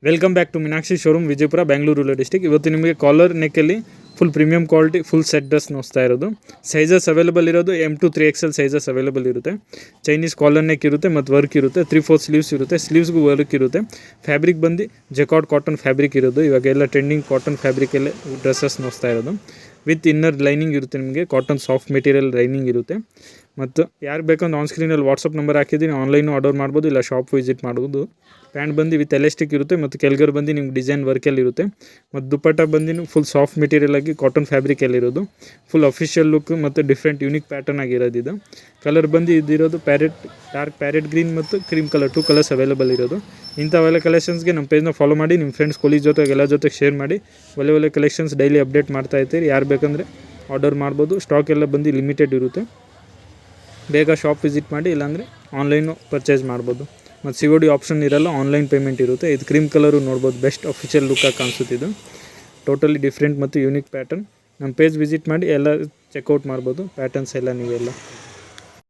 Welcome back to Meenakshi showroom Vijayapura Bengaluru rural district. ಇವತ್ತು ನಿಮಗೆ collar ನೆಕ್ಕಲ್ಲಿ full premium quality full set dress ನೋಡ್ತಾ ಇರೋದು. ಸೈಜಸ್ ಅವೈಲೇಬಲ್ ಇರೋದು M2 3XL ಸೈಜಸ್ ಅವೈಲೇಬಲ್ ಇರುತ್ತೆ. ಚೈನೀಸ್ ಕಾಲರ್ ನೆಕ್ ಇರುತ್ತೆ ಮತ್ತು ವರ್ಕ್ ಇರುತ್ತೆ. 3/4 ಸ್ಲೀವ್ಸ್ ಇರುತ್ತೆ. ಸ್ಲೀವ್ಸ್ಗೂ ವರ್ಕ್ ಇರುತ್ತೆ. ಫ್ಯಾಬ್ರಿಕ್ ಬಂದು ಜೆಕಾರ್ಡ್ ಕಾಟನ್ ಫ್ಯಾಬ್ರಿಕ್ ಇರೋದು. ಇವಾಗೆಲ್ಲ ಟ್ರೆಂಡಿಂಗ್ ಕಾಟನ್ ಫ್ಯಾಬ್ರಿಕಲ್ಲೇ ಡ್ರೆಸ್ಸಸ್ ನೋಡ್ತಾ ಇರೋದು. ವಿತ್ ಇನ್ನರ್ ಲೈನಿಂಗ್ ಇರುತ್ತೆ. ನಿಮಗೆ ಕಾಟನ್ ಸಾಫ್ಟ್ ಮೆಟೀರಿಯಲ್ ಲೈನಿಂಗ್ ಇರುತ್ತೆ. ಮತ್ತು ಯಾರು ಬೇಕಂದ್ರೆ ಆನ್ ಸ್ಕ್ರೀನಲ್ಲಿ ವಾಟ್ಸಪ್ ನಂಬರ್ ಹಾಕಿದ್ದೀನಿ, ಆನ್ಲೈನು ಆರ್ಡರ್ ಮಾಡ್ಬೋದು, ಇಲ್ಲ ಶಾಪ್ ವಿಸಿಟ್ ಮಾಡ್ಬೋದು. ಪ್ಯಾಂಟ್ ಬಂದು ವಿತ್ ಎಲಾಸ್ಟಿಕ್ ಇರುತ್ತೆ ಮತ್ತು ಕೆಳಗಡೆ ಬಂದು ನಿಮ್ಗೆ ಡಿಸೈನ್ ವರ್ಕಲ್ಲಿ ಇರುತ್ತೆ. ಮತ್ತು ದುಪ್ಪಟ್ಟ ಬಂದು ಫುಲ್ ಸಾಫ್ಟ್ ಮೆಟೀರಿಯಲ್ ಆಗಿ ಕಾಟನ್ ಫ್ಯಾಬ್ರಿಕಲ್ಲಿ ಇರೋದು. ಫುಲ್ ಅಫಿಷಿಯಲ್ ಲುಕ್ ಮತ್ತು ಡಿಫ್ರೆಂಟ್ ಯೂನಿಕ್ ಪ್ಯಾಟರ್ನ್ ಆಗಿರೋದು. ಇದು ಕಲರ್ ಬಂದು ಇದಿರೋದು ಡಾರ್ಕ್ ಪ್ಯಾರೆಟ್ ಗ್ರೀನ್ ಮತ್ತು ಕ್ರೀಮ್ ಕಲರ್ 2 ಕಲರ್ಸ್ ಅವೈಲೇಬಲ್ ಇರೋದು. ಇಂಥವೆಲ್ಲ ಕಲೆಕ್ಷನ್ಸ್ಗೆ ನಮ್ಮ ಪೇಜ್ನ ಫಾಲೋ ಮಾಡಿ, ನಿಮ್ಮ ಫ್ರೆಂಡ್ಸ್ ಕೊಲೀಗ್ ಜೊತೆಗೆ ಎಲ್ಲ ಜೊತೆಗೆ ಶೇರ್ ಮಾಡಿ. ಒಳ್ಳೆ ಕಲೆಕ್ಷನ್ಸ್ ಡೈಲಿ ಅಪ್ಡೇಟ್ ಮಾಡ್ತಾ ಇರ್ತೀರಿ. ಯಾರು ಬೇಕಂದರೆ ಆರ್ಡರ್ ಮಾಡ್ಬೋದು. ಸ್ಟಾಕ್ ಎಲ್ಲ ಬಂದು ಲಿಮಿಟೆಡ್ ಇರುತ್ತೆ. ಬೇಗ ಶಾಪ್ ವಿಸಿಟ್ ಮಾಡಿ, ಇಲ್ಲಾಂದರೆ ಆನ್ಲೈನು ಪರ್ಚೇಸ್ ಮಾಡ್ಬೋದು. ಮತ್ತು COD ಆಪ್ಷನ್ ಇರಲ್ಲ, ಆನ್ಲೈನ್ ಪೇಮೆಂಟ್ ಇರುತ್ತೆ. ಇದು ಕ್ರೀಮ್ ಕಲರು ನೋಡ್ಬೋದು, ಬೆಸ್ಟ್ ಅಫಿಷಿಯಲ್ ಲುಕ್ಕಾಗಿ ಕಾಣಿಸುತ್ತಿದ್ದು. ಟೋಟಲಿ ಡಿಫ್ರೆಂಟ್ ಮತ್ತು ಯೂನಿಕ್ ಪ್ಯಾಟರ್ನ್. ನಮ್ಮ ಪೇಜ್ ವಿಸಿಟ್ ಮಾಡಿ ಎಲ್ಲ ಚೆಕ್ಔಟ್ ಮಾಡ್ಬೋದು. ಪ್ಯಾಟರ್ನ್ಸ್ ಎಲ್ಲ ನೀವೆಲ್ಲ